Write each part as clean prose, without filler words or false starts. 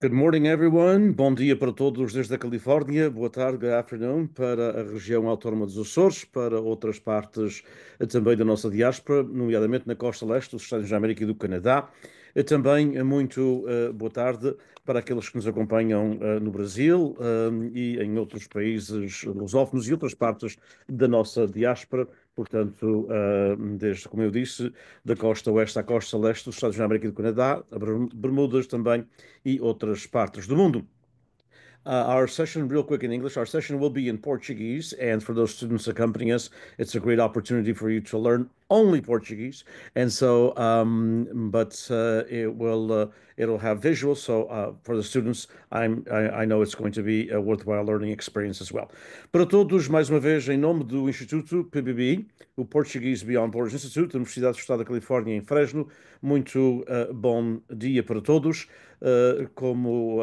Good morning, everyone. Bom dia para todos desde a Califórnia. Boa tarde, good afternoon, para a região autónoma dos Açores, para outras partes também da nossa diáspora, nomeadamente na costa leste dos Estados Unidos da América e do Canadá. Também muito boa tarde para aqueles que nos acompanham no Brasil e em outros países lusófonos e outras partes da nossa diáspora. Portanto, desde, como eu disse, da costa oeste à costa leste dos Estados Unidos da América e do Canadá, a Bermudas também e outras partes do mundo. Our session, real quick in English, our session will be in Portuguese. And for those students accompanying us, it's a great opportunity for you to learn only Portuguese. And so, it'll have visuals. So, for the students, I know it's going to be a worthwhile learning experience as well. Para todos, mais uma vez, em nome do Instituto PBBI, o Portuguese Beyond Borders Institute, da Universidade do Estado da Califórnia, em Fresno, muito bom dia para todos. Como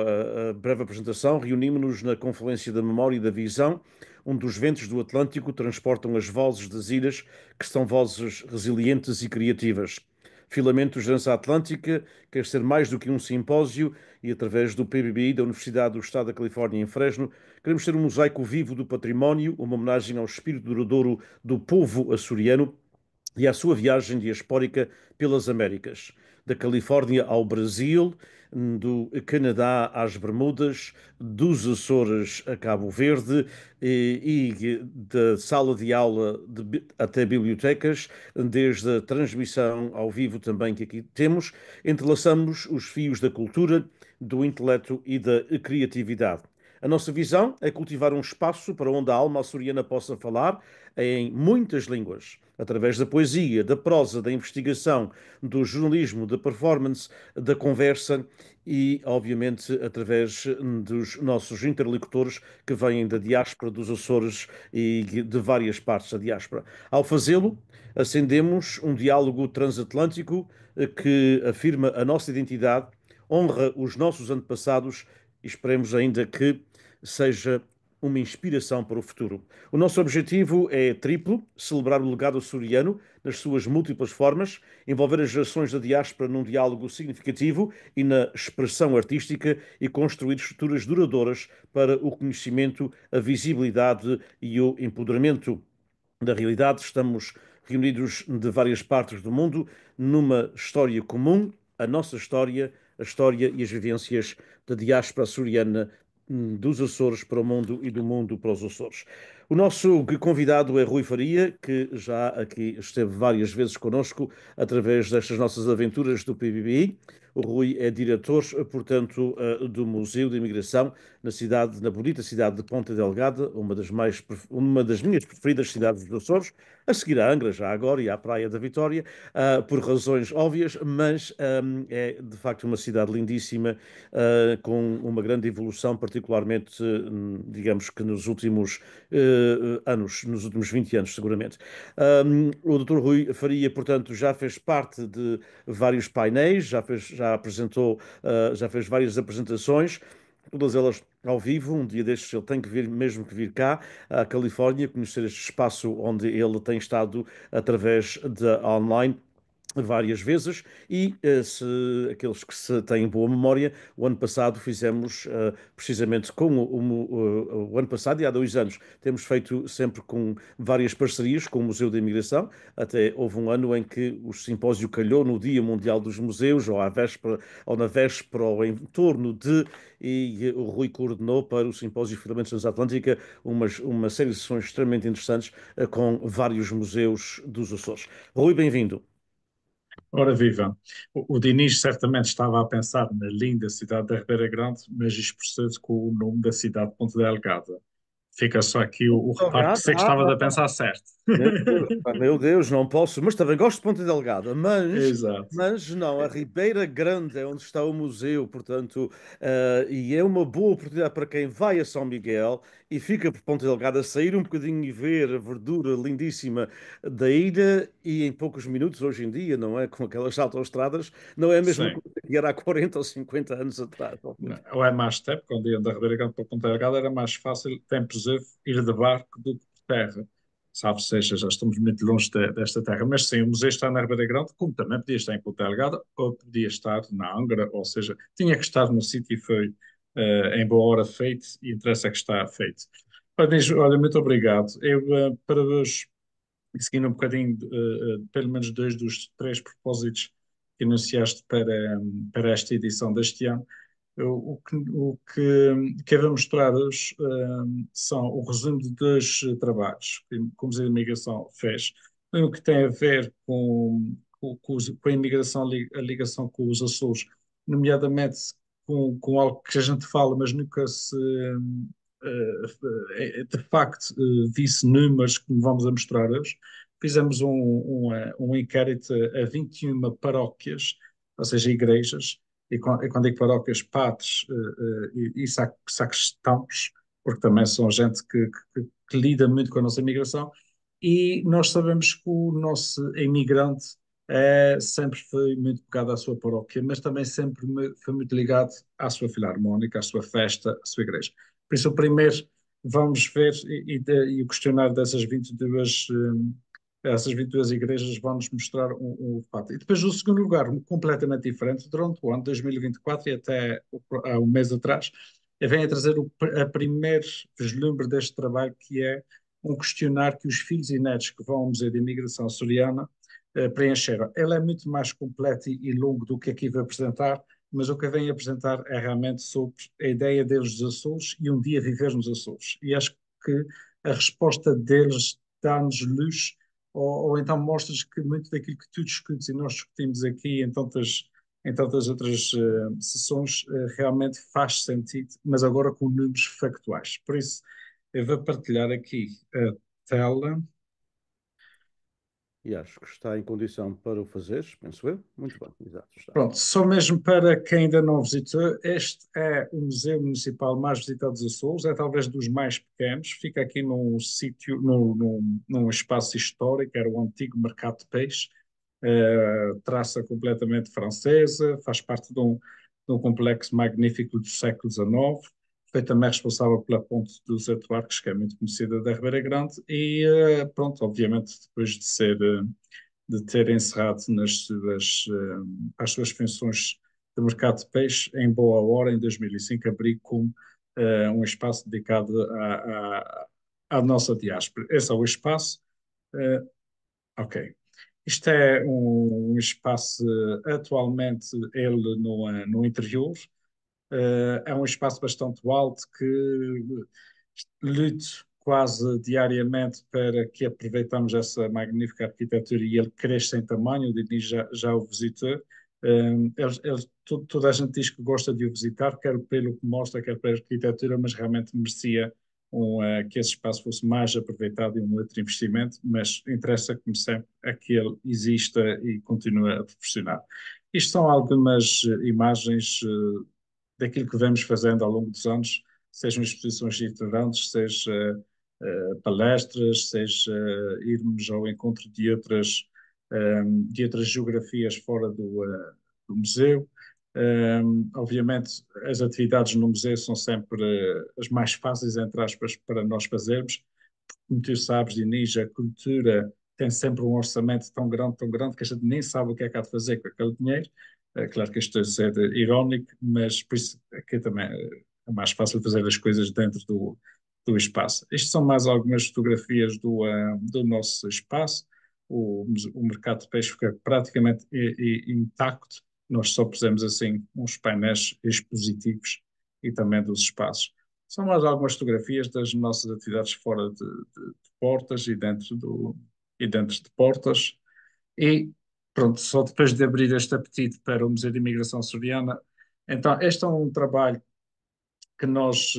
breve apresentação, reunimos-nos na Conferência da Memória e da Visão, onde os ventos do Atlântico transportam as vozes das ilhas, que são vozes resilientes e criativas. Filamentos da Dança Atlântica quer ser mais do que um simpósio e, através do PBBI da Universidade do Estado da Califórnia em Fresno, queremos ser um mosaico vivo do património, uma homenagem ao espírito duradouro do povo açoriano e à sua viagem diaspórica pelas Américas, da Califórnia ao Brasil, do Canadá às Bermudas, dos Açores a Cabo Verde e da sala de aula até bibliotecas, desde a transmissão ao vivo também que aqui temos, entrelaçamos os fios da cultura, do intelecto e da criatividade. A nossa visão é cultivar um espaço para onde a alma açoriana possa falar em muitas línguas, através da poesia, da prosa, da investigação, do jornalismo, da performance, da conversa e, obviamente, através dos nossos interlocutores que vêm da diáspora dos Açores e de várias partes da diáspora. Ao fazê-lo, acendemos um diálogo transatlântico que afirma a nossa identidade, honra os nossos antepassados e esperemos ainda que seja uma inspiração para o futuro. O nosso objetivo é triplo: celebrar o legado açoriano nas suas múltiplas formas, envolver as gerações da diáspora num diálogo significativo e na expressão artística e construir estruturas duradouras para o conhecimento, a visibilidade e o empoderamento da realidade. Estamos reunidos de várias partes do mundo numa história comum, a nossa história, a história e as vivências da diáspora açoriana dos Açores para o mundo e do mundo para os Açores. O nosso convidado é Rui Faria, que já aqui esteve várias vezes connosco através destas nossas aventuras do PBBI. O Rui é diretor, portanto, do Museu de Imigração na cidade, na bonita cidade de Ponta Delgada, uma das minhas preferidas cidades dos Açores, a seguir à Angra, já agora, e à Praia da Vitória, por razões óbvias, mas é de facto uma cidade lindíssima, com uma grande evolução, particularmente, digamos que nos últimos anos, nos últimos 20 anos, seguramente. O Dr. Rui Faria, portanto, já fez parte de vários painéis, já apresentou, já fez várias apresentações, todas elas ao vivo. Um dia destes ele tem que vir, mesmo que vir cá, à Califórnia, conhecer este espaço onde ele tem estado através da online várias vezes e se aqueles que se têm boa memória, o ano passado fizemos precisamente com o ano passado e há 2 anos temos feito sempre com várias parcerias com o Museu da Imigração. Até houve um ano em que o simpósio calhou no Dia Mundial dos Museus ou à véspera ou na véspera ou em torno de, e o Rui coordenou para o simpósio Filamentos Transatlântica uma série de sessões extremamente interessantes com vários museus dos Açores. Rui, bem-vindo. Ora viva, o Diniz certamente estava a pensar na linda cidade da Ribeira Grande, mas isto procede com o nome da cidade de Ponta Delgada. Fica só aqui o reparo que sei que estava a pensar certo. Meu Deus, não posso, mas também gosto de Ponta Delgada, Exato. mas não, a Ribeira Grande é onde está o museu, portanto, e é uma boa oportunidade para quem vai a São Miguel e fica por Ponta Delgada, sair um bocadinho e ver a verdura lindíssima da ilha e em poucos minutos, hoje em dia, não é? Com aquelas autoestradas, não é a mesma Sim. coisa que era há 40 ou 50 anos atrás. Ou é mais tempo, quando ia da Ribeira Grande para Ponta Delgada era mais fácil, tempos ir de barco do que de terra. salvo seja, já estamos muito longe desta terra, mas sim, o museu está na Ribeira Grande, como também podia estar em Ponta Delgada, ou podia estar na Angra, ou seja, tinha que estar no sítio e foi em boa hora feito, e interessa que está feito. Olha, olha, muito obrigado. Eu, para vos seguindo um bocadinho, pelo menos dois dos três propósitos que enunciaste para esta edição deste ano, o que eu vou mostrar hoje são o resumo de dois trabalhos que o Museu de Imigração fez. Um que tem a ver com a imigração, a ligação com os Açores, nomeadamente com algo que a gente fala, mas nunca se de facto disse números que vamos a mostrar hoje. Fizemos um inquérito a 21 paróquias, ou seja, igrejas, e quando digo paróquias, padres e sacristãos, porque também são gente que lida muito com a nossa imigração, e nós sabemos que o nosso imigrante sempre foi muito ligado à sua paróquia, mas também sempre foi muito ligado à sua filarmónica, à sua festa, à sua igreja. Por isso, o primeiro, vamos ver, e o questionário dessas 22, essas 22 igrejas vão-nos mostrar um fato. E depois, o segundo lugar, completamente diferente, durante o ano 2024 e até há um mês atrás, vem a trazer a primeiro vislumbre deste trabalho, que é um questionário que os filhos e netos que vão ao Museu de Imigração Açoriana preencheram. Ele é muito mais completo e longo do que aqui vou apresentar, mas o que eu venho apresentar é realmente sobre a ideia deles dos Açores e um dia viver nos Açores. E acho que a resposta deles dá-nos luz, ou então mostras que muito daquilo que tu discutes e nós discutimos aqui em tantas outras sessões realmente faz sentido, mas agora com números factuais. Por isso, eu vou partilhar aqui a tela. E acho que está em condição para o fazeres, penso eu. Muito bem, exato, está. Pronto, só mesmo para quem ainda não visitou, este é o Museu Municipal mais visitado dos Açores, é talvez dos mais pequenos, fica aqui num sítio, num espaço histórico, era o antigo Mercado de Peixe, traça completamente francesa, faz parte de um complexo magnífico do século XIX, foi também responsável pela Ponte dos Oito Arcos, que é muito conhecida da Ribeira Grande, e pronto, obviamente depois de ter encerrado as suas funções de mercado de peixe, em boa hora, em 2005, abriu com um espaço dedicado à nossa diáspora. Esse é o espaço. Uh, ok. Isto é um espaço, atualmente, ele no interior. É um espaço bastante alto que luto quase diariamente para que aproveitamos essa magnífica arquitetura e ele cresça em tamanho. O Dini já o visitou. Toda a gente diz que gosta de o visitar, quer pelo que mostra, quer pela arquitetura, mas realmente merecia que esse espaço fosse mais aproveitado e um outro investimento, mas interessa, como sempre, é que ele exista e continue a proporcionar. Isto são algumas imagens daquilo que vamos fazendo ao longo dos anos, sejam exposições itinerantes, seja palestras, seja irmos ao encontro de outras geografias fora do museu. Obviamente, as atividades no museu são sempre as mais fáceis, entre aspas, para nós fazermos. Como tu sabes, Inês, a cultura tem sempre um orçamento tão grande, que a gente nem sabe o que é que há de fazer com aquele dinheiro. Claro que isto é ser irónico, mas por isso aqui também é mais fácil fazer as coisas dentro do espaço. Estas são mais algumas fotografias do nosso espaço. O mercado de peixe fica praticamente intacto. Nós só pusemos assim uns painéis expositivos e também dos espaços. São mais algumas fotografias das nossas atividades fora de portas e dentro de portas. E pronto, só depois de abrir este apetite para o Museu de Imigração Açoriana. Então, este é um trabalho que nós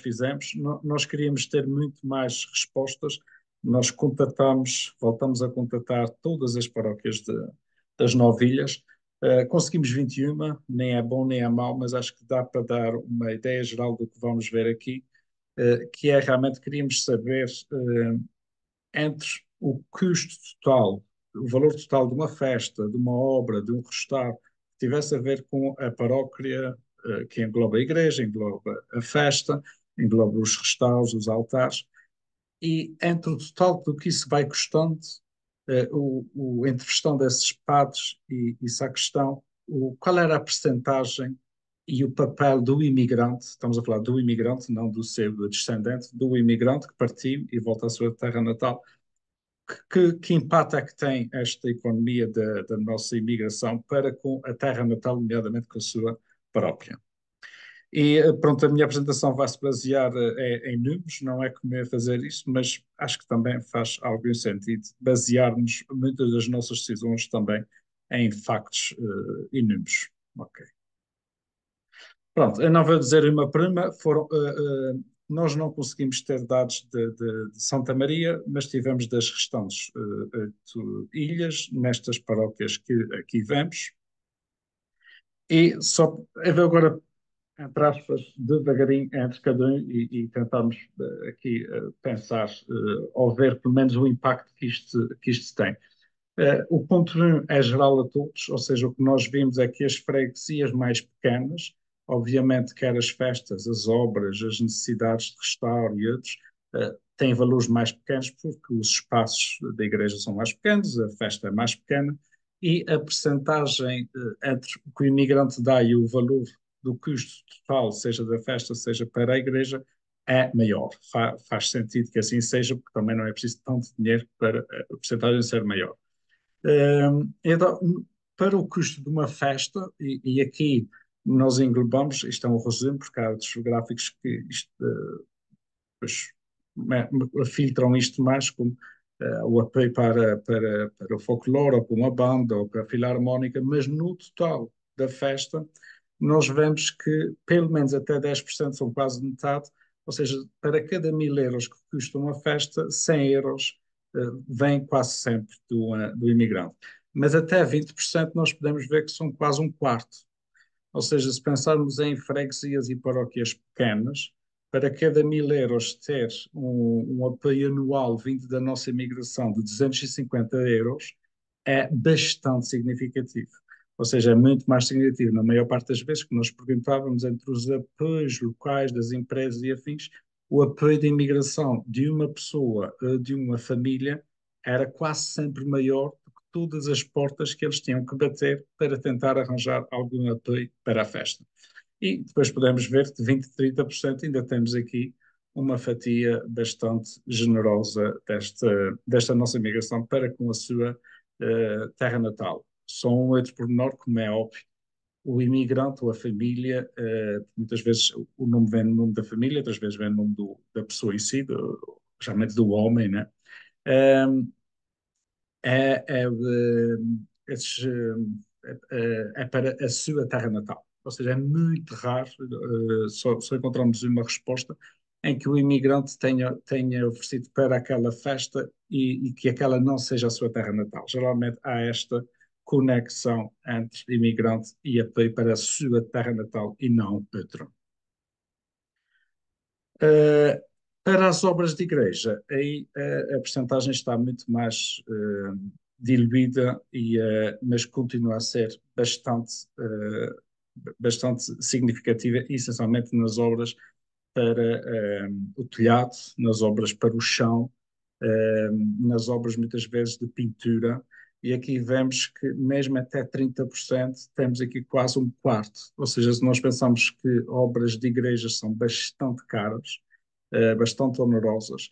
fizemos. Nós queríamos ter muito mais respostas. Nós voltamos a contatar todas as paróquias das 9 ilhas. Conseguimos 21, nem é bom nem é mau, mas acho que dá para dar uma ideia geral do que vamos ver aqui, que é realmente queríamos saber entre o custo total, o valor total de uma festa, de uma obra, de um restauro, que tivesse a ver com a paróquia, que engloba a igreja, engloba a festa, engloba os restauros, os altares, e entre o total do que isso vai custando, entre gestão desses padres e sacristão, qual era a percentagem e o papel do imigrante, estamos a falar do imigrante, não do seu descendente, do imigrante que partiu e volta à sua terra natal, que impacto é que tem esta economia da nossa imigração para com a terra natal, nomeadamente com a sua própria? E pronto, a minha apresentação vai se basear em números, não é como é fazer isso, mas acho que também faz algum sentido basearmos muitas das nossas decisões também em factos e números. Ok. Pronto, eu não vou dizer uma prima, nós não conseguimos ter dados de Santa Maria, mas tivemos das restantes ilhas, nestas paróquias que aqui vemos. E só eu vou agora, entre aspas, devagarinho entre cada um e tentarmos aqui pensar ou ver pelo menos o impacto que isto tem. O ponto 1 é geral a todos, ou seja, o que nós vimos é que as freguesias mais pequenas, obviamente, quer as festas, as obras, as necessidades de restauro e outros, têm valores mais pequenos porque os espaços da igreja são mais pequenos, a festa é mais pequena e a percentagem entre o que o imigrante dá e o valor do custo total, seja da festa, seja para a igreja, é maior. Faz sentido que assim seja, porque também não é preciso tanto dinheiro para a percentagem ser maior. Então, para o custo de uma festa, e aqui nós englobamos, isto é um resumo, porque há outros gráficos que isto, pois, filtram isto mais, como o apoio para o folclore, ou para uma banda, ou para a filarmónica, mas no total da festa, nós vemos que pelo menos até 10% são quase metade, ou seja, para cada 1.000 euros que custa uma festa, 100 euros vem quase sempre do imigrante. Mas até 20% nós podemos ver que são quase um quarto. Ou seja, se pensarmos em freguesias e paróquias pequenas, para cada 1.000 euros ter um apoio anual vindo da nossa imigração de 250 euros é bastante significativo. Ou seja, é muito mais significativo na maior parte das vezes que nós perguntávamos entre os apoios locais das empresas e afins, o apoio de imigração de uma pessoa, de uma família, era quase sempre maior todas as portas que eles tinham que bater para tentar arranjar algum apoio para a festa. E depois podemos ver que de 20% a 30% ainda temos aqui uma fatia bastante generosa desta nossa migração para com a sua terra natal. Só um outro pormenor, como é óbvio, o imigrante ou a família, muitas vezes o nome vem no nome da família, outras vezes vem no nome da pessoa em si, geralmente do homem, né? Um, esses, é para a sua terra natal. Ou seja, é muito raro, só encontramos uma resposta em que o imigrante tenha oferecido para aquela festa e que aquela não seja a sua terra natal. Geralmente há esta conexão entre imigrante e apoio para a sua terra natal e não outra. Uh, para as obras de igreja, aí a percentagem está muito mais diluída, mas continua a ser bastante significativa, essencialmente nas obras para o telhado, nas obras para o chão, nas obras muitas vezes de pintura. E aqui vemos que mesmo até 30% temos aqui quase um quarto. Ou seja, se nós pensamos que obras de igrejas são bastante caras, bastante onerosas,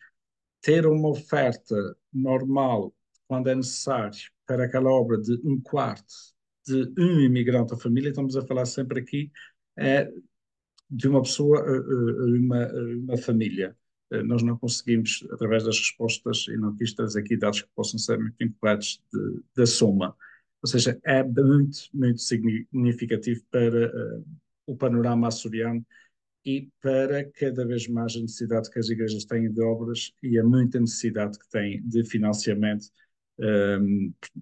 ter uma oferta normal, quando é necessário, para aquela obra de um quarto de um imigrante ou família, estamos a falar sempre aqui de uma pessoa uma família. Nós não conseguimos, através das respostas, e não quis trazer aqui dados que possam ser muito incorretos da soma. Ou seja, é muito, muito significativo para o panorama açoriano e para cada vez mais a necessidade que as igrejas têm de obras e a muita necessidade que têm de financiamento,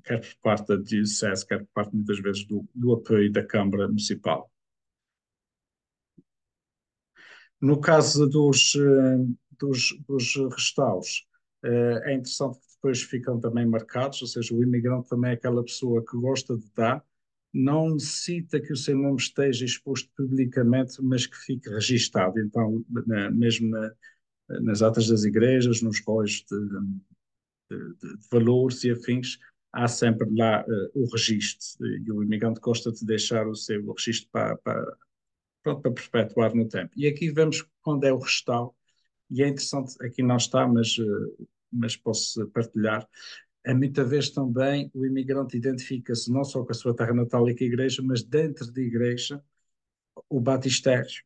quer por parte da Diocese, quer por parte, muitas vezes, do apoio da Câmara Municipal. No caso dos restauros, é interessante que depois ficam também marcados, ou seja, o imigrante também é aquela pessoa que gosta de dar, não necessita que o seu nome esteja exposto publicamente, mas que fique registado. Então, mesmo nas atas das igrejas, nos róis de valores e afins, há sempre lá o registro. E o imigrante gosta de deixar o seu registro pronto, para perpetuar no tempo. E aqui vemos quando é o restauro, e é interessante, aqui não está, mas posso partilhar. É muita vez também o imigrante identifica-se não só com a sua terra natal e com a igreja, mas dentro da igreja, o batistério,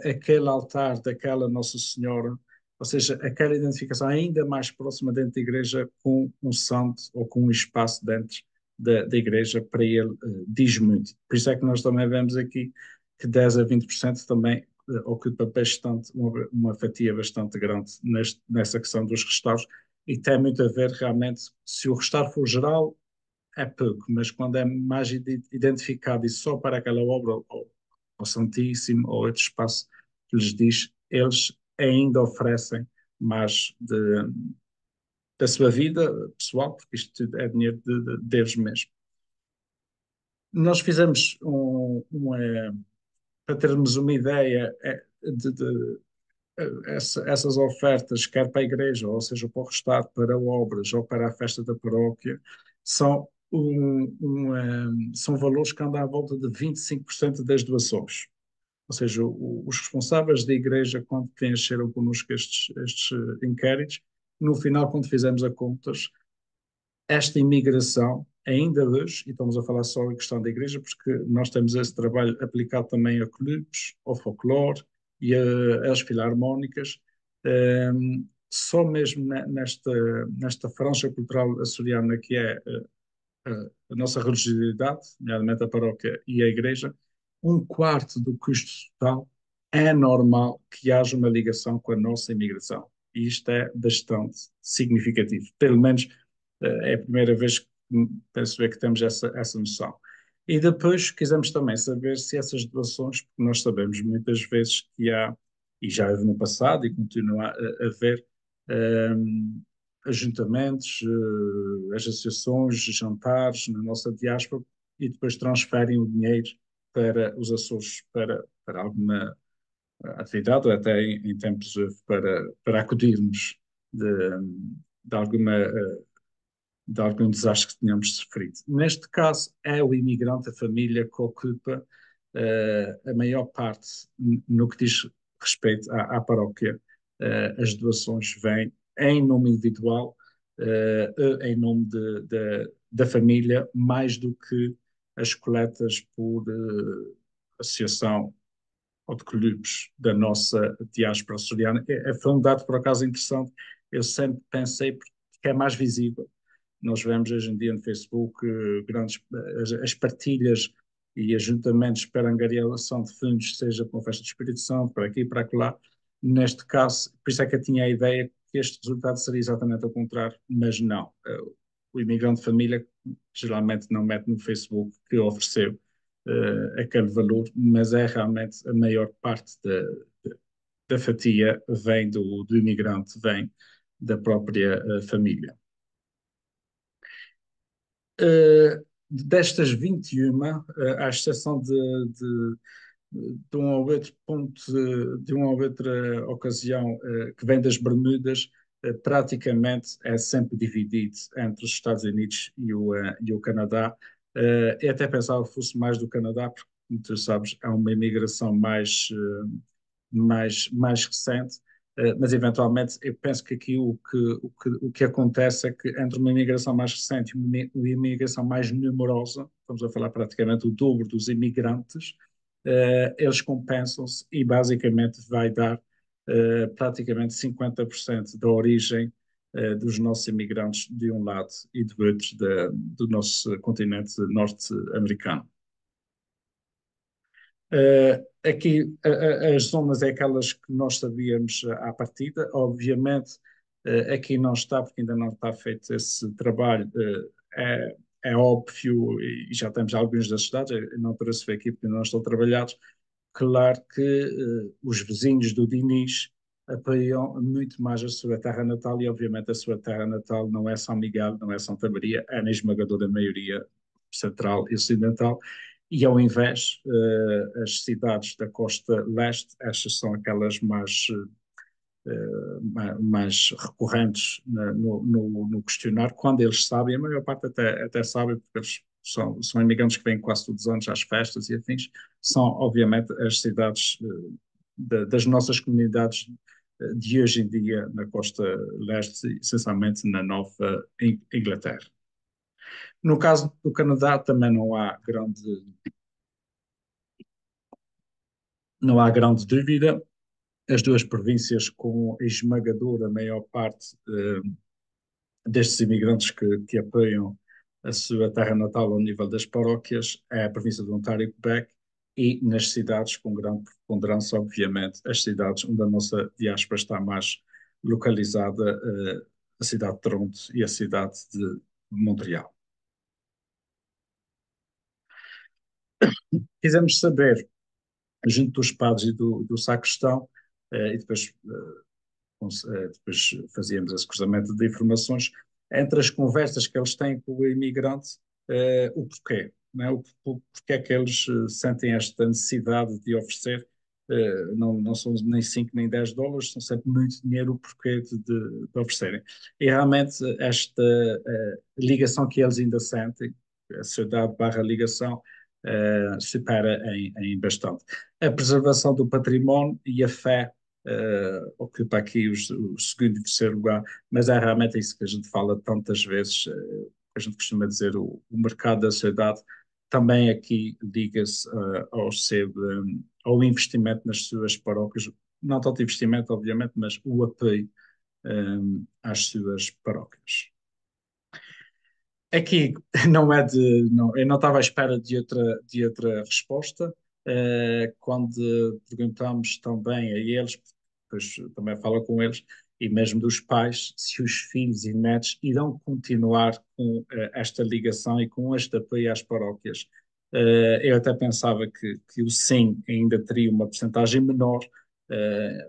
aquele altar daquela Nossa Senhora, ou seja, aquela identificação ainda mais próxima dentro da igreja com um santo ou com um espaço dentro da igreja, para ele diz muito. Por isso é que nós também vemos aqui que 10 a 20% também ocupa bastante, uma fatia bastante grande nessa questão dos restauros, e tem muito a ver realmente, se o restauro for geral, é pouco, mas quando é mais identificado e só para aquela obra, ou ao Santíssimo, ou outro espaço que lhes diz, eles ainda oferecem mais da sua vida pessoal, porque isto tudo é dinheiro deles mesmo. Nós fizemos para termos uma ideia essas ofertas, quer para a igreja, ou seja, para o Estado, para obras ou para a festa da paróquia, são, são valores que andam à volta de 25% das doações. Ou seja, os responsáveis da igreja, quando preencheram connosco estes inquéritos, no final, quando fizemos a contas, esta imigração, ainda hoje, e estamos a falar só em questão da igreja, porque nós temos esse trabalho aplicado também a clubes, ao folclore e às filarmónicas, só mesmo nesta franja cultural açoriana que é a nossa religiosidade, nomeadamente a paróquia e a igreja, um quarto do custo total é normal que haja uma ligação com a nossa imigração. E isto é bastante significativo. Pelo menos é a primeira vez que penso ver que temos essa noção. E depois quisemos também saber se essas doações, porque nós sabemos muitas vezes que há, e já houve no passado e continua a haver, ajuntamentos, as associações, jantares na nossa diáspora, e depois transferem o dinheiro para os Açores, para alguma atividade, ou até em tempos para acudirmos de, de alguma de algum desastre que tenhamos sofrido. Neste caso, é o imigrante, a família, que ocupa a maior parte no que diz respeito à paróquia. As doações vêm em nome individual, em nome da família, mais do que as coletas por associação ou de clubes da nossa diáspora açoriana. Foi um dado, por acaso, interessante. Eu sempre pensei que é mais visível. Nós vemos hoje em dia no Facebook grandes as partilhas e ajuntamentos para angariação de fundos, seja para a Festa do Espírito Santo, para aqui e para acolá. Neste caso, por isso é que eu tinha a ideia que este resultado seria exatamente ao contrário, mas não. O imigrante de família geralmente não mete no Facebook que ofereceu aquele valor, mas é realmente a maior parte da fatia vem do imigrante, vem da própria família. Destas 21, à exceção de um ou outro ponto, de uma ou outra ocasião que vem das Bermudas, praticamente é sempre dividido entre os Estados Unidos e o Canadá. Eu até pensava que fosse mais do Canadá, porque, como tu sabes, é uma imigração mais recente. Mas eventualmente eu penso que aqui o que acontece é que entre uma imigração mais recente e uma imigração mais numerosa, estamos a falar praticamente o dobro dos imigrantes, eles compensam-se e basicamente vai dar praticamente 50% da origem dos nossos imigrantes de um lado e do outro do nosso continente norte-americano. Aqui as zonas é aquelas que nós sabíamos à partida, obviamente aqui não está, porque ainda não está feito esse trabalho, é óbvio, e já temos alguns das cidades, eu não trouxe aqui porque não estão trabalhados, claro que os vizinhos do Dinis apoiam muito mais a sua terra natal, e obviamente a sua terra natal não é São Miguel, não é Santa Maria, é na esmagadora maioria central e ocidental, e ao invés, as cidades da costa leste, estas são aquelas mais mais recorrentes no questionário, quando eles sabem, a maior parte até sabe, porque eles são imigrantes que vêm quase todos os anos às festas e afins, são obviamente as cidades das nossas comunidades de hoje em dia na costa leste, essencialmente na Nova Inglaterra. No caso do Canadá também não há grande dúvida. As duas províncias com a esmagadora maior parte destes imigrantes que apoiam a sua terra natal ao nível das paróquias é a província do Ontário e Quebec, e nas cidades com grande preponderância, obviamente, as cidades onde a nossa diáspora está mais localizada, a cidade de Toronto e a cidade de Montreal. Quisemos saber, junto dos padres e do sacristão, e depois fazíamos esse cruzamento de informações entre as conversas que eles têm com o imigrante, o porquê, não é? Porquê é que eles sentem esta necessidade de oferecer, não são nem 5 nem 10 dólares, são sempre muito dinheiro o porquê de oferecerem. E realmente esta ligação que eles ainda sentem, a sociedade barra ligação, supera em bastante. A preservação do património e a fé ocupa aqui o segundo e terceiro lugar, mas é realmente isso que a gente fala tantas vezes, a gente costuma dizer, o mercado da sociedade também aqui liga-se ao investimento nas suas paróquias, não tanto investimento, obviamente, mas o apoio às suas paróquias. Aqui eu não estava à espera de outra resposta. Quando perguntamos também a eles, depois também fala com eles, e mesmo dos pais, se os filhos e netos irão continuar com esta ligação e com este apoio às paróquias. Eu até pensava que o sim ainda teria uma percentagem menor,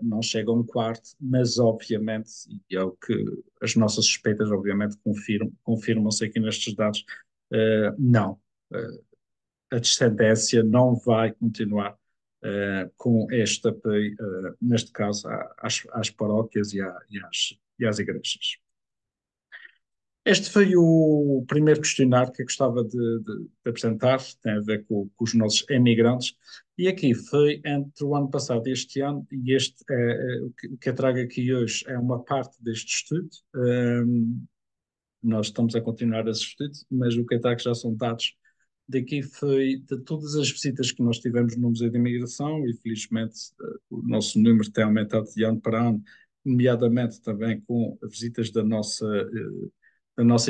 não chega a um quarto, mas obviamente, e é o que as nossas suspeitas obviamente confirmam-se aqui nestes dados, não. A descendência não vai continuar com este apoio, neste caso, às paróquias e às igrejas. Este foi o primeiro questionário que eu gostava de apresentar, tem a ver com os nossos emigrantes, e aqui foi entre o ano passado e este ano, e o que eu trago aqui hoje é uma parte deste estudo. Nós estamos a continuar esse estudo, mas o que eu trago já são dados daqui foi de todas as visitas que nós tivemos no Museu de Imigração, e felizmente o nosso número tem aumentado de ano para ano, nomeadamente também com visitas da nossa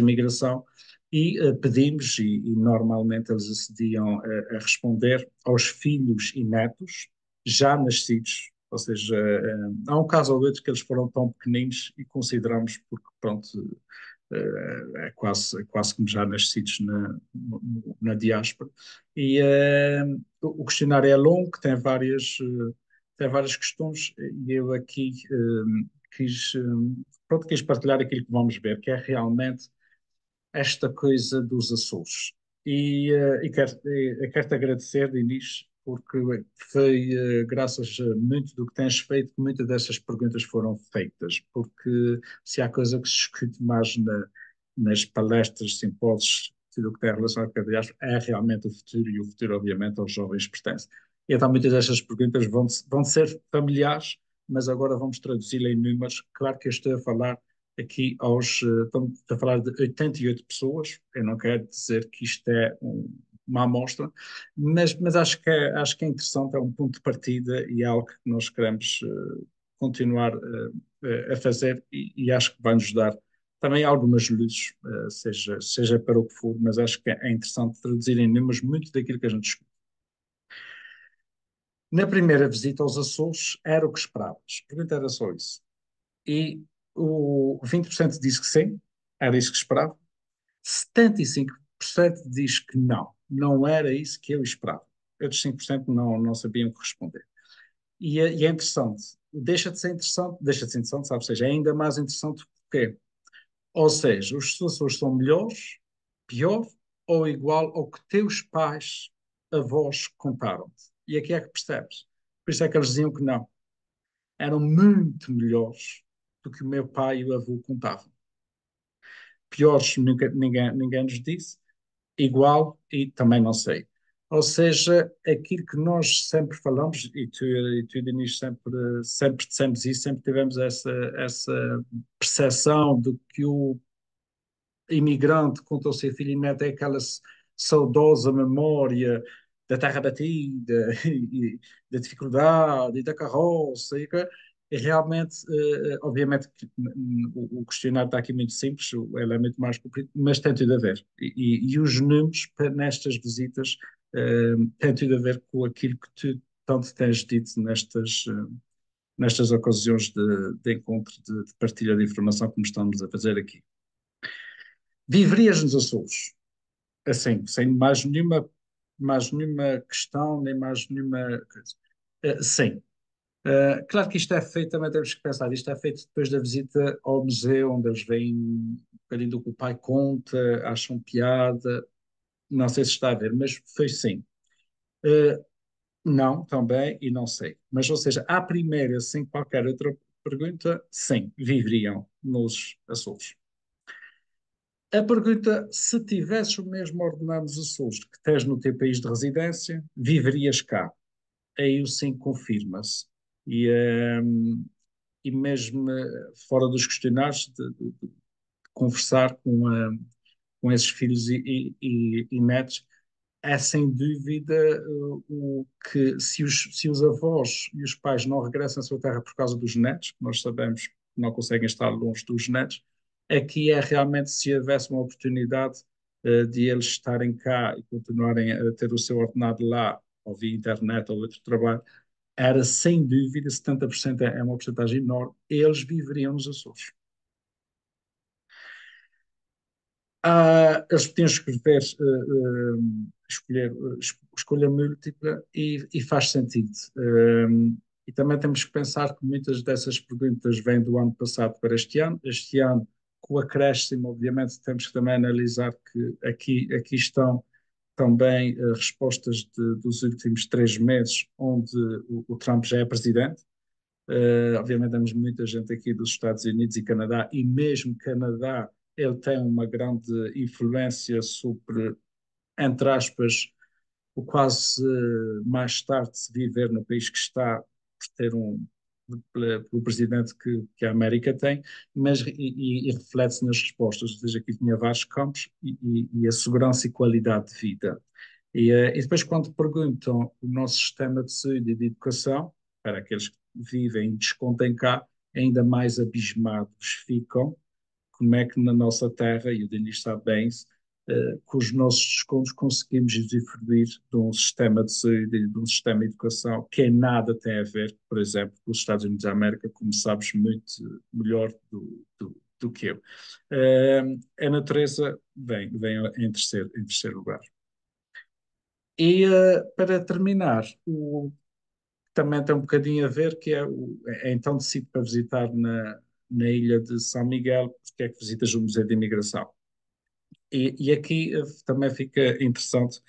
imigração, e pedimos, e normalmente eles acediam a responder aos filhos e netos já nascidos, ou seja, há um caso ou outro que eles foram tão pequeninos e consideramos, porque pronto, é quase como já nascidos na diáspora. E o questionário é longo, tem várias questões, e eu aqui quis partilhar aquilo que vamos ver, que é realmente esta coisa dos Açores. E quero-te agradecer, Inês, porque foi graças a muito do que tens feito que muitas dessas perguntas foram feitas, porque se há coisa que se discute mais nas palestras, simpósios, tudo o que tem relação com a diáspora, é realmente o futuro, e o futuro, obviamente, aos jovens pertence. E então muitas destas perguntas vão ser familiares, mas agora vamos traduzi-la em números. Claro que eu estou a falar aqui estamos a falar de 88 pessoas. Eu não quero dizer que isto é uma amostra, mas acho que é interessante, é um ponto de partida e é algo que nós queremos continuar a fazer, e acho que vai nos dar também algumas luzes, seja para o que for, mas acho que é interessante traduzir em números muito daquilo que a gente discute. Na primeira visita aos Açores, era o que esperavas? A pergunta era só isso. E o 20% disse que sim, era isso que esperava. 75% diz que não, não era isso que eu esperava. Outros 5% não sabiam o que responder. E é interessante, deixa de ser interessante, sabe? Ou seja, é ainda mais interessante porque, ou seja, os Açores são melhores, pior ou igual ao que teus pais, avós contaram-te. E aqui é que percebes. Por isso é que eles diziam que não. eram muito melhores do que o meu pai e o avô contavam. Piores nunca, ninguém nos disse, igual e também não sei. Ou seja, aquilo que nós sempre falamos, e tu Dinis, sempre dissemos isso, sempre tivemos essa percepção de que o imigrante contra o seu filho e neto é aquela saudosa memória da terra batida e da dificuldade e da carroça e realmente, obviamente, o questionário está aqui muito simples, ele é muito mais comprido, mas tem tudo a ver. E os números nestas visitas têm tudo a ver com aquilo que tu tanto tens dito nestas ocasiões de encontro, de partilha de informação que nos estamos a fazer aqui. Viverias nos Açores, assim, sem mais nenhuma questão, nem mais nenhuma coisa. Sim. Claro que isto é feito, também temos que pensar, isto é feito depois da visita ao museu, onde eles veem um bocadinho do que o pai conta, acham piada, não sei se está a ver, mas foi sim. Uh, não, também, e não sei. Mas, ou seja, à primeira, sem qualquer outra pergunta, sim, viveriam nos Açores. A pergunta, se tivesses o mesmo ordenado nos Açores que tens no teu país de residência, viverias cá? Aí o sim confirma-se. E, e mesmo fora dos questionários, de conversar com esses filhos e netos, é sem dúvida o que, se os avós e os pais não regressam à sua terra por causa dos netos, que nós sabemos que não conseguem estar longe dos netos, aqui é realmente se houvesse uma oportunidade de eles estarem cá e continuarem a ter o seu ordenado lá, ou via internet ou outro trabalho, era sem dúvida, 70% é uma porcentagem enorme, eles viveriam nos Açores. Eles podiam escrever, escolher escolha múltipla e faz sentido. E também temos que pensar que muitas dessas perguntas vêm do ano passado para este ano. Este ano, com o acréscimo, obviamente, temos que também analisar que aqui estão também respostas dos últimos 3 meses, onde o Trump já é presidente. Obviamente temos muita gente aqui dos Estados Unidos e Canadá, e mesmo Canadá, ele tem uma grande influência sobre, entre aspas, o quase mais tarde se viver no país que está, por ter pelo presidente que a América tem, mas e reflete-se nas respostas, ou seja, aqui tinha vários campos e a segurança e qualidade de vida. E depois, quando perguntam o nosso sistema de saúde e de educação, para aqueles que vivem e descontem cá, ainda mais abismados ficam, como é que na nossa terra, e o Denis sabe bem isso, com os nossos descontos conseguimos usufruir de um sistema de saúde e de um sistema de educação que em nada tem a ver, por exemplo, com os Estados Unidos da América, como sabes muito melhor do que eu. A natureza vem em terceiro lugar. E para terminar, também tem um bocadinho a ver que então decido para visitar na ilha de São Miguel, porque é que visitas o Museu de Imigração. E aqui também fica interessante,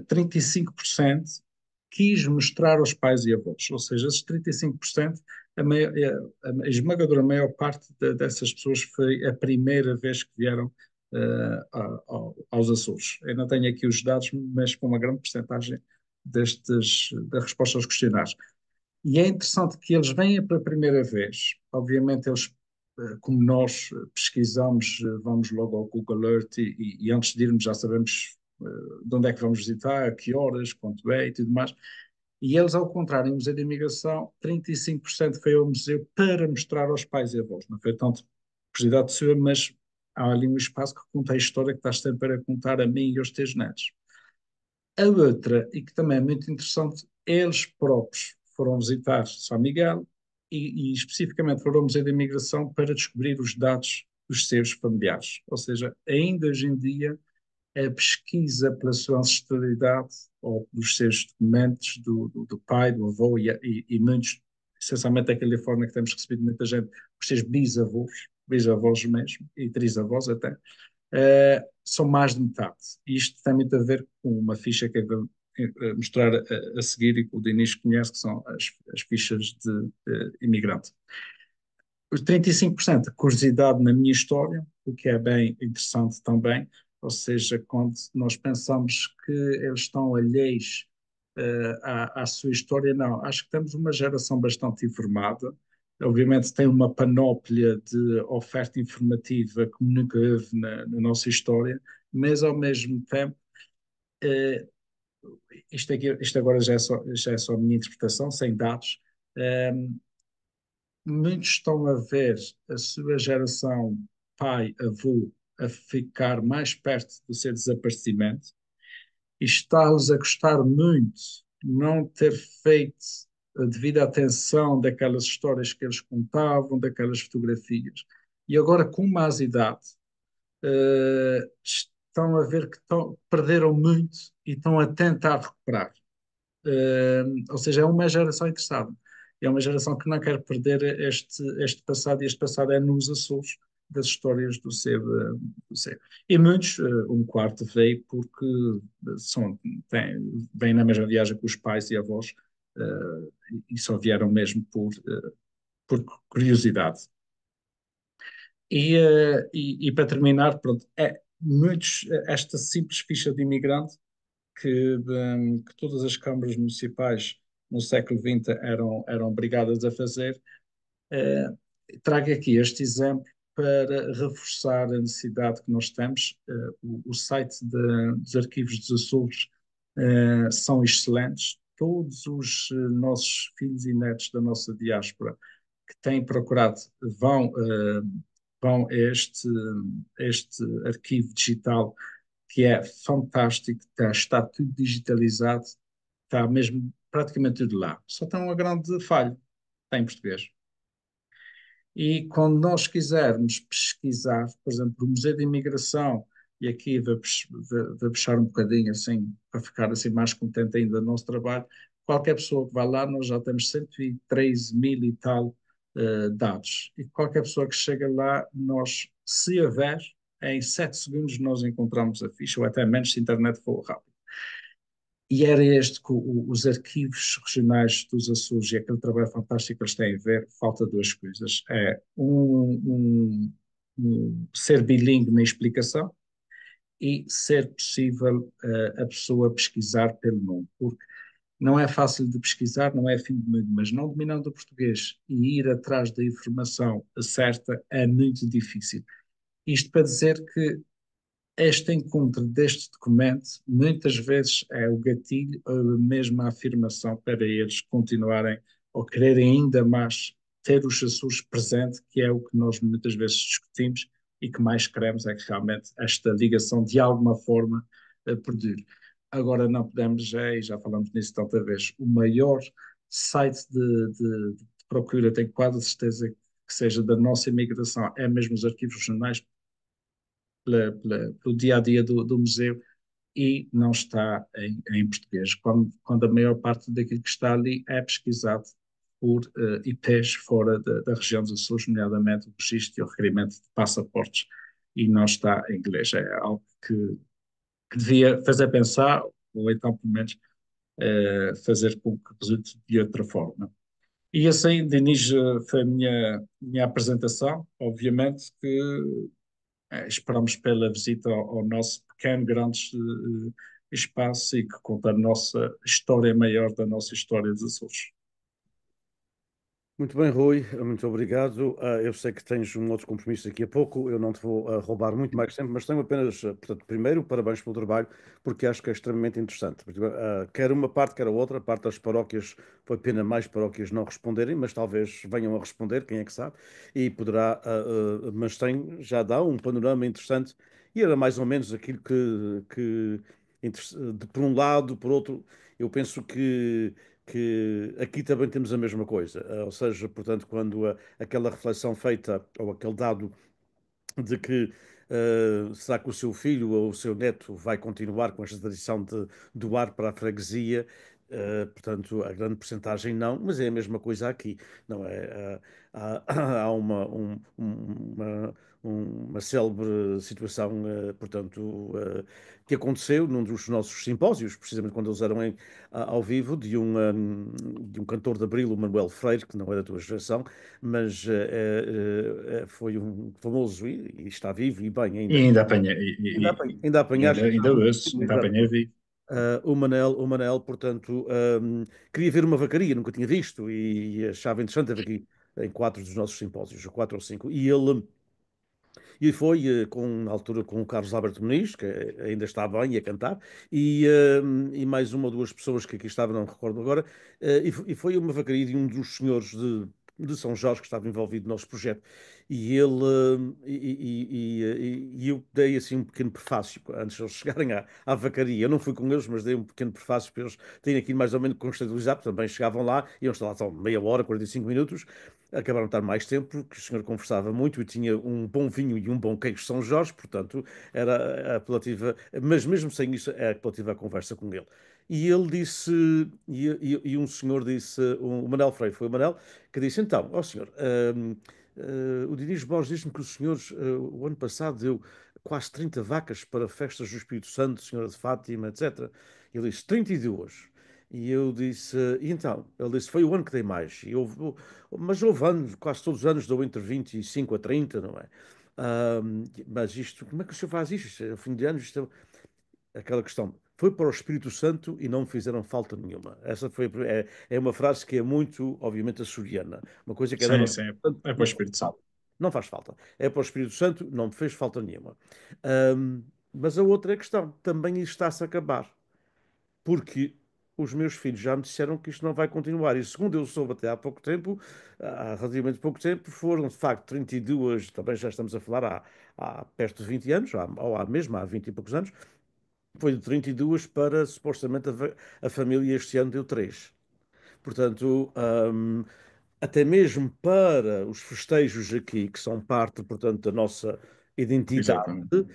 35% quis mostrar aos pais e avós, ou seja, esses 35%, a esmagadora maior parte dessas pessoas foi a primeira vez que vieram aos Açores. Eu não tenho aqui os dados, mas com uma grande porcentagem da resposta aos questionários. E é interessante que eles venham pela primeira vez, obviamente eles como nós pesquisamos, vamos logo ao Google Earth e antes de irmos já sabemos de onde é que vamos visitar, a que horas, quanto é e tudo mais. E eles, ao contrário, no Museu de Imigração, 35% foi ao museu para mostrar aos pais e avós. Não foi tanto curiosidade sua, mas há ali um espaço que conta a história que estás sempre a contar a mim e aos teus netos. A outra, e que também é muito interessante, eles próprios foram visitar São Miguel e especificamente foram ao Museu da Imigração para descobrir os dados dos seus familiares. Ou seja, ainda hoje em dia, a pesquisa pela sua ancestralidade ou pelos seus documentos do pai, do avô e muitos, essencialmente daquela forma que temos recebido muita gente, os seus bisavós mesmo, e trisavós até, são mais de metade. E isto tem muito a ver com uma ficha que mostrar a seguir e que o Dinis conhece, que são as fichas de imigrante. Os 35%, curiosidade na minha história, o que é bem interessante também, ou seja, quando nós pensamos que eles estão alheios à sua história, não. Acho que temos uma geração bastante informada. Obviamente tem uma panóplia de oferta informativa que nunca houve na nossa história, mas ao mesmo tempo, eh, isto agora já é só a minha interpretação, sem dados. eh, Muitos estão a ver a sua geração, pai, avô, a ficar mais perto do seu desaparecimento e está-lhes a custar muito não ter feito a devida atenção daquelas histórias que eles contavam, daquelas fotografias. E agora, com mais idade, estão a ver que perderam muito e estão a tentar recuperar. Ou seja, é uma geração interessada. É uma geração que não quer perder este passado, e este passado é nos Açores das histórias do ser. E muitos, um quarto veio porque vêm na mesma viagem com os pais e avós, e só vieram mesmo por curiosidade. E para terminar, pronto, esta simples ficha de imigrante que todas as câmaras municipais no século XX eram obrigadas a fazer. Eh, Trago aqui este exemplo para reforçar a necessidade que nós temos. O site dos arquivos dos Açores são excelentes. Todos os nossos filhos e netos da nossa diáspora que têm procurado vão a este arquivo digital que é fantástico, está tudo digitalizado, está mesmo praticamente tudo lá. Só tem uma grande falha, está em português. E quando nós quisermos pesquisar, por exemplo, o Museu de Imigração, e aqui vou puxar um bocadinho assim, para ficar assim mais contente ainda do nosso trabalho, qualquer pessoa que vá lá, nós já temos 113 mil e tal dados. E qualquer pessoa que chega lá, nós, se houver, em 7 segundos nós encontramos a ficha, ou até menos se a internet for rápido. E era este que os arquivos regionais dos Açores e aquele trabalho fantástico que eles têm a ver, falta duas coisas. É ser bilíngue na explicação e ser possível a pessoa pesquisar pelo nome. Porque não é fácil de pesquisar, não é fim de mundo, mas não dominando o português e ir atrás da informação certa é muito difícil. Isto para dizer que este encontro deste documento muitas vezes é o gatilho ou mesmo a afirmação para eles continuarem ou quererem ainda mais ter os Açores presente, que é o que nós muitas vezes discutimos e que mais queremos é que realmente esta ligação de alguma forma perdure. Agora não podemos, e já falamos nisso tanta vez, o maior site de procura, tenho quase certeza que seja da nossa imigração, é mesmo os arquivos regionais, pelo dia a dia do museu, e não está em português, quando a maior parte daquilo que está ali é pesquisado por IPs fora da região dos Açores, nomeadamente o registro e o requerimento de passaportes, e não está em inglês. É algo que devia fazer pensar, ou então, pelo menos, fazer com que resulte de outra forma. E assim, Dinis, foi a minha apresentação. Obviamente que esperamos pela visita ao nosso pequeno, grande espaço e que conta a nossa história maior da nossa história dos Açores. Muito bem, Rui, muito obrigado. Eu sei que tens um outro compromisso daqui a pouco, eu não te vou roubar muito mais tempo, mas tenho apenas, portanto, primeiro, parabéns pelo trabalho, porque acho que é extremamente interessante. Porque, quer uma parte, quer a outra, a parte das paróquias, foi pena mais paróquias não responderem, mas talvez venham a responder, quem é que sabe, e poderá, mas tem, já dá um panorama interessante, e era mais ou menos aquilo por um lado, por outro, eu penso que aqui também temos a mesma coisa. Ou seja, portanto, quando aquela reflexão feita, ou aquele dado de que será que o seu filho ou o seu neto vai continuar com esta tradição de doar para a freguesia? Portanto, a grande percentagem não, mas é a mesma coisa aqui, não é? Há uma célebre situação, portanto, que aconteceu num dos nossos simpósios, precisamente quando eles eram ao vivo, de um cantor de Abril, o Manuel Freire, que não é da tua geração, mas foi um famoso e está vivo e bem E ainda. ainda apanhei, Ainda apanhaste ainda ouço, ainda apanhei vivo. o Manel, portanto, queria ver uma vacaria, nunca tinha visto e achava interessante, teve aqui em quatro dos nossos simpósios, ou quatro ou cinco, e foi na altura com o Carlos Alberto Muniz, que ainda está bem a cantar, e mais uma ou duas pessoas que aqui estavam, não me recordo agora, e foi uma vacaria de um dos senhores de São Jorge que estava envolvido no nosso projeto. E ele e eu dei assim um pequeno prefácio antes de eles chegarem à vacaria. Eu não fui com eles, mas dei um pequeno prefácio para eles terem aqui mais ou menos contextualizado, porque também chegavam lá, iam estar lá só meia hora, 45 minutos, acabaram de estar mais tempo, porque o senhor conversava muito e tinha um bom vinho e um bom queijo São Jorge, portanto, era apelativa, mas mesmo sem isso, é apelativa a conversa com ele. E ele disse, e um senhor disse, o Manel Freire, foi o Manel, que disse, então, ó senhor, o Dinis Borges disse-me que o senhor, o ano passado, deu quase 30 vacas para festas do Espírito Santo, Senhora de Fátima, etc. Ele disse, 32. E eu disse, e então? Ele disse, foi o ano que dei mais. Mas houve anos, quase todos os anos dou entre 25 a 30, não é? Mas isto, como é que o senhor faz isto? Isto é o fim de ano, isto é aquela questão. Foi para o Espírito Santo e não me fizeram falta nenhuma. Essa foi, é uma frase que é muito, obviamente, açoriana. Uma coisa que é dada Sim, ao sim, Espírito Santo, é para o não faz Espírito Santo. falta. Não faz falta. É para o Espírito Santo, não me fez falta nenhuma. Ahm, mas a outra questão, também isto está-se a acabar porque os meus filhos já me disseram que isto não vai continuar. E segundo eu soube até há pouco tempo, há relativamente pouco tempo, foram de facto 32, também já estamos a falar há perto de 20 anos, ou há mesmo há 20 e poucos anos, foi de 32 para supostamente a família este ano deu 3. Portanto, até mesmo para os festejos aqui, que são parte, portanto, da nossa identidade, Exatamente.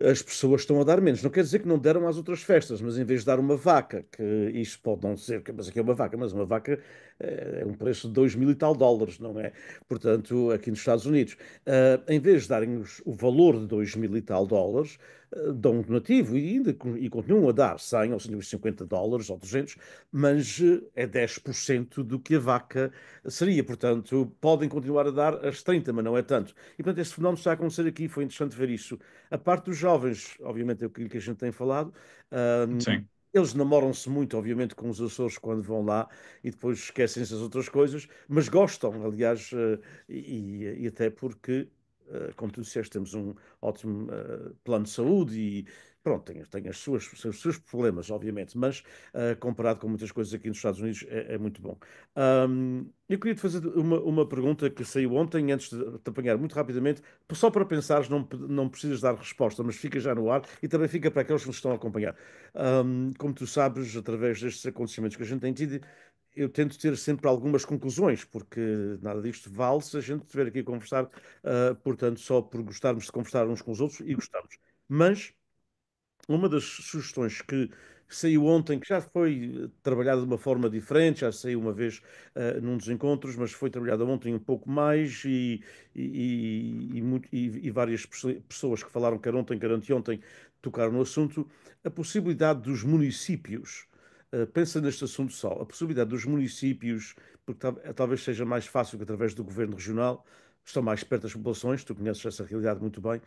as pessoas estão a dar menos. Não quer dizer que não deram às outras festas, mas em vez de dar uma vaca, que isto pode não ser, mas aqui é uma vaca, mas uma vaca é um preço de 2 mil e tal dólares, não é? Portanto, aqui nos Estados Unidos, em vez de darem o valor de 2 mil e tal dólares, dão um donativo e ainda e continuam a dar 100 ou 150 dólares ou 200, mas é 10% do que a vaca seria. Portanto, podem continuar a dar as 30, mas não é tanto. E, portanto, esse fenómeno está a acontecer aqui. Foi interessante ver isso. A parte dos jovens, obviamente, é aquilo que a gente tem falado. Sim, Eles namoram-se muito, obviamente, com os Açores quando vão lá e depois esquecem-se das outras coisas, mas gostam, aliás, e até porque, como tu disseste, temos um ótimo plano de saúde e pronto, tem os seus problemas, obviamente, mas comparado com muitas coisas aqui nos Estados Unidos é muito bom. Eu queria te fazer uma pergunta que saiu ontem, antes de te apanhar muito rapidamente, só para pensares, não precisas dar resposta, mas fica já no ar e também fica para aqueles que nos estão a acompanhar. Como tu sabes, através destes acontecimentos que a gente tem tido, eu tento ter sempre algumas conclusões, porque nada disto vale se a gente estiver aqui a conversar, portanto, só por gostarmos de conversar uns com os outros e gostamos. Mas uma das sugestões que saiu ontem, que já foi trabalhada de uma forma diferente, já saiu uma vez num dos encontros, mas foi trabalhada ontem um pouco mais e várias pessoas que falaram quer ontem, quer anteontem, tocaram no assunto, a possibilidade dos municípios, pensa neste assunto só, a possibilidade dos municípios, porque talvez seja mais fácil que através do governo regional, estão mais perto das populações, tu conheces essa realidade muito bem,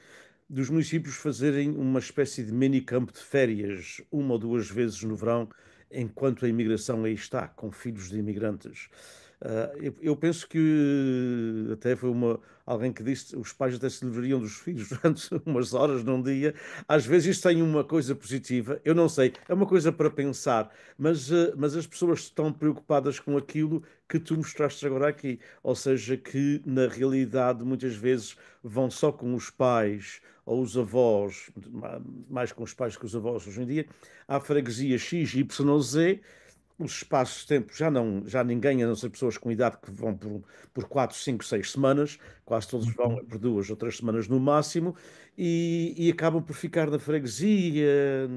dos municípios fazerem uma espécie de mini campo de férias, uma ou duas vezes no verão, enquanto a imigração aí está, com filhos de imigrantes. Eu penso que até foi alguém que disse que os pais até se livrariam dos filhos durante umas horas num dia. Às vezes isto tem uma coisa positiva, eu não sei, é uma coisa para pensar, mas as pessoas estão preocupadas com aquilo que tu mostraste agora aqui. Ou seja, que na realidade muitas vezes vão só com os pais ou os avós, mais com os pais que os avós hoje em dia, à freguesia X, Y, Z, os espaços de tempo já ninguém, a não ser pessoas com idade que vão por 4, 5, 6 semanas, quase todos vão uhum, por 2 ou 3 semanas no máximo, e acabam por ficar na freguesia,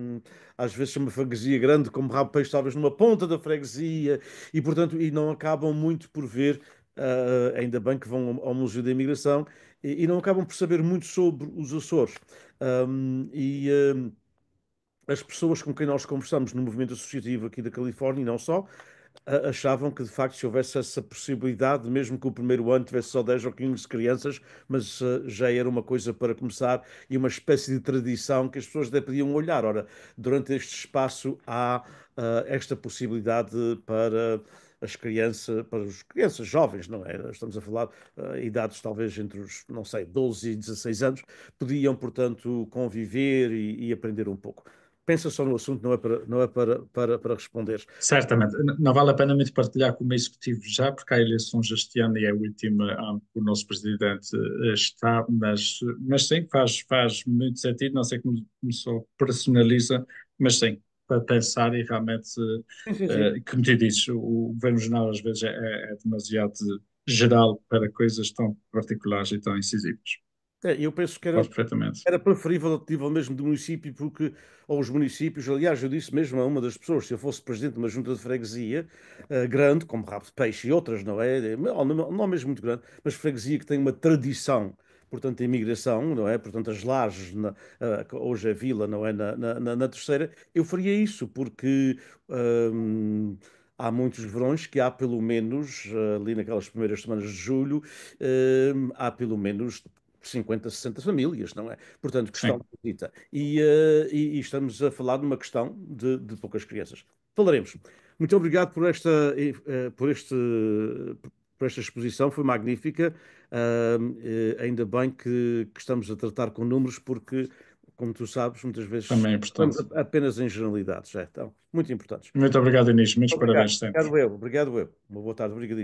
às vezes é uma freguesia grande, como rabo de peixe, talvez numa ponta da freguesia, e não acabam muito por ver, ainda bem que vão ao Museu da Imigração, e não acabam por saber muito sobre os Açores. E as pessoas com quem nós conversamos no movimento associativo aqui da Califórnia, e não só, achavam que de facto se houvesse essa possibilidade, mesmo que o primeiro ano tivesse só 10 ou 15 crianças, mas já era uma coisa para começar e uma espécie de tradição que as pessoas até podiam olhar. Ora, durante este espaço há esta possibilidade para as crianças, para os crianças jovens, não é? Estamos a falar idades talvez entre os, não sei, 12 e 16 anos, podiam, portanto, conviver e aprender um pouco. Pensa só no assunto, não é para responder. Certamente. Não vale a pena muito partilhar como executivo já, porque há eleições este ano e é a última que o nosso presidente está, mas sim, faz muito sentido, não sei como se operacionaliza, mas sim, para pensar e realmente, Sim, sim, sim. como tu dizes, o governo regional às vezes é demasiado geral para coisas tão particulares e tão incisivas. Eu penso que era, Concordo perfeitamente. era preferível a nível mesmo do município, porque, ou os municípios, aliás, eu disse mesmo a uma das pessoas, se eu fosse presidente de uma junta de freguesia grande, como Rabo de Peixe e outras, não é? Não mesmo muito grande, mas freguesia que tem uma tradição, portanto, a imigração, não é? Portanto, as lajes, hoje é vila, não é? Na terceira, eu faria isso, porque há muitos verões que há pelo menos, ali naquelas primeiras semanas de julho, há pelo menos 50, 60 famílias, não é? Portanto, questão Sim. de visita. E estamos a falar de uma questão de poucas crianças. Falaremos. Muito obrigado por esta exposição, foi magnífica. Ainda bem que estamos a tratar com números, porque, como tu sabes, muitas vezes Também é falamos importante. apenas em generalidades, então, muito importantes. Muito obrigado, Inês. Muitos Obrigado. parabéns sempre. Obrigado eu. Uma boa tarde, obrigado.